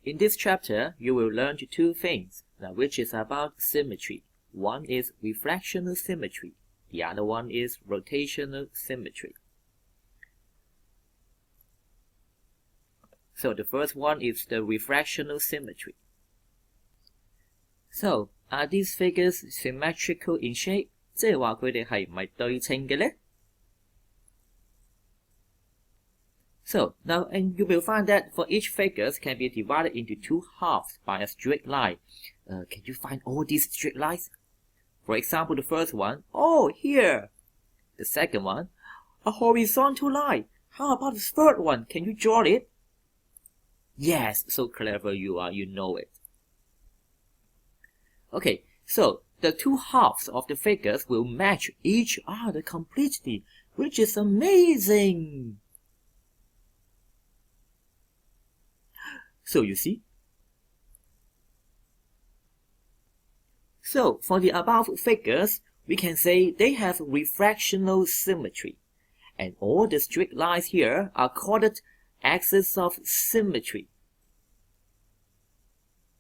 In this chapter, you will learn two things, which is about symmetry. One is refractional symmetry. The other one is rotational symmetry. So the first one is the refractional symmetry. So, are these figures symmetrical in shape? 即係話佢哋係唔係對稱嘅呢？ So, now and you will find that for each figures can be divided into two halves by a straight line. Can you find all these straight lines? For example, the first one, oh, here. The second one, a horizontal line. How about the third one? Can you draw it? Yes, so clever you are, you know it. Okay, so the two halves of the figures will match each other completely, which is amazing. So you see? So for the above figures, we can say they have refractional symmetry. And all the straight lines here are called axes of symmetry.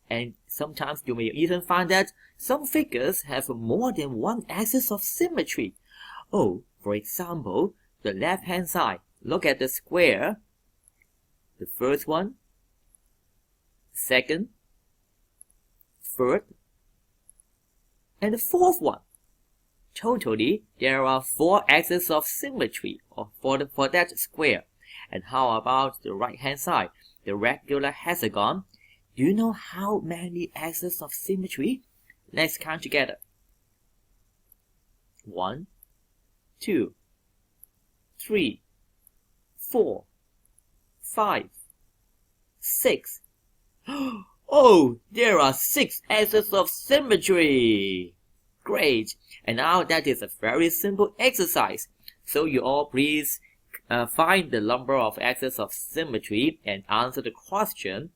And sometimes you may even find that some figures have more than one axis of symmetry. Oh, for example, the left-hand side. Look at the square. The first one, second, third, and the fourth one. Totally, there are 4 axes of symmetry for that square. And how about the right-hand side, the regular hexagon? Do you know how many axes of symmetry? Let's count together. 1, 2, 3, 4, 5, 6. Oh, there are 6 axes of symmetry. Great. And now that is a very simple exercise. So you all please find the number of axes of symmetry and answer the question.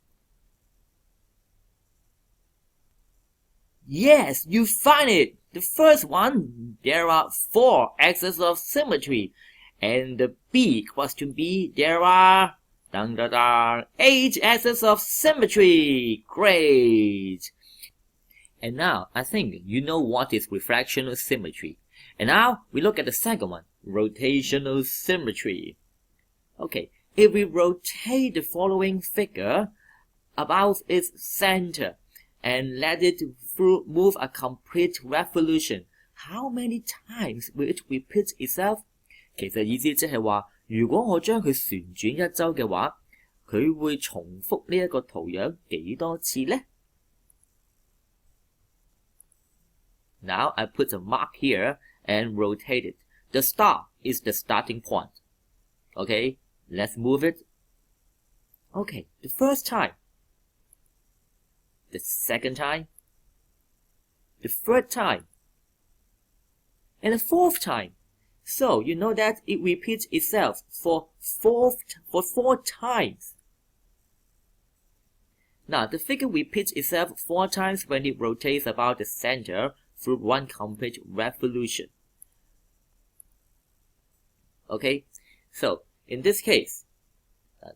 Yes, you find it! The first one, there are 4 axes of symmetry. And the B, question B, there are 8 axes of symmetry. Great! And now, I think you know what is refractional symmetry. And now, we look at the second one, rotational symmetry. Okay, if we rotate the following figure about its center, and let it move a complete revolution, how many times will it repeat itself? 其實意思即係話，如果我將佢旋轉一周嘅話，佢會重複呢一個圖樣幾多次呢？ Now I put a mark here and rotate it. The star is the starting point. Okay, let's move it. Okay, the first time. The second time, the third time, and the fourth time. So you know that it repeats itself for 4 times. Now the figure repeats itself 4 times when it rotates about the center through one complete revolution. Okay, so in this case,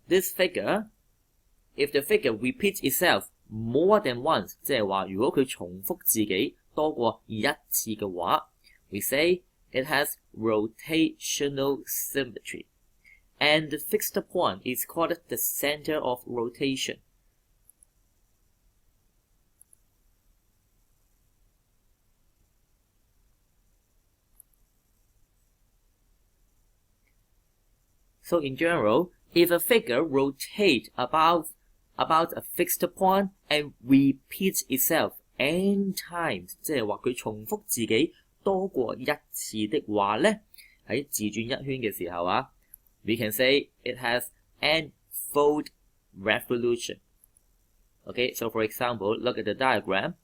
this figure, if the figure repeats itself more than once, 即係話如果佢重複自己多過一次嘅話 we say it has rotational symmetry. And the fixed point is called the center of rotation. So in general, if a figure rotates about a fixed point and repeats itself n times, 即係話佢重複自己多過一次的話呢，喺自轉一圈嘅時候啊 we can say it has n-fold revolution. Okay, so for example, look at the diagram.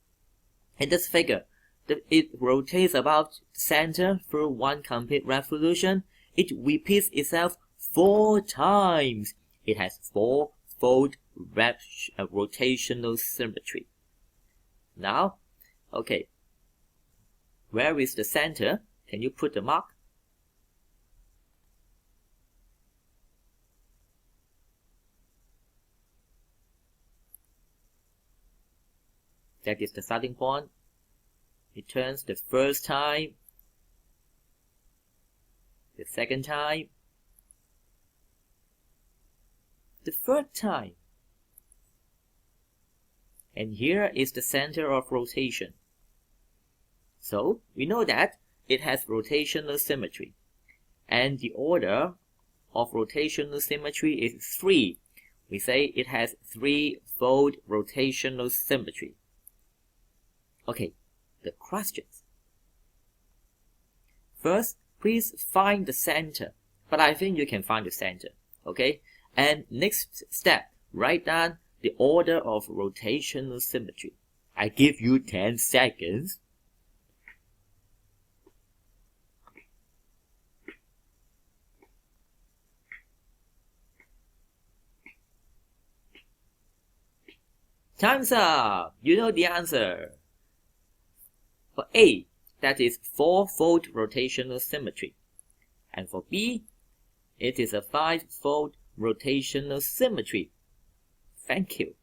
In this figure, it rotates about center through one complete revolution. It repeats itself 4 times. It has 4-fold rotational symmetry. Now, okay, where is the center? Can you put the mark? that is the starting point. It turns the first time, the second time, the third time. And here is the center of rotation. So we know that it has rotational symmetry. And the order of rotational symmetry is 3. We say it has 3-fold rotational symmetry. Okay, the questions. First, please find the center. But I think you can find the center. Okay? And next step, write down the order of rotational symmetry. I give you 10 seconds. Time's up! You know the answer. For A, that is 4-fold rotational symmetry. And for B, it is a 5-fold rotational symmetry. Thank you.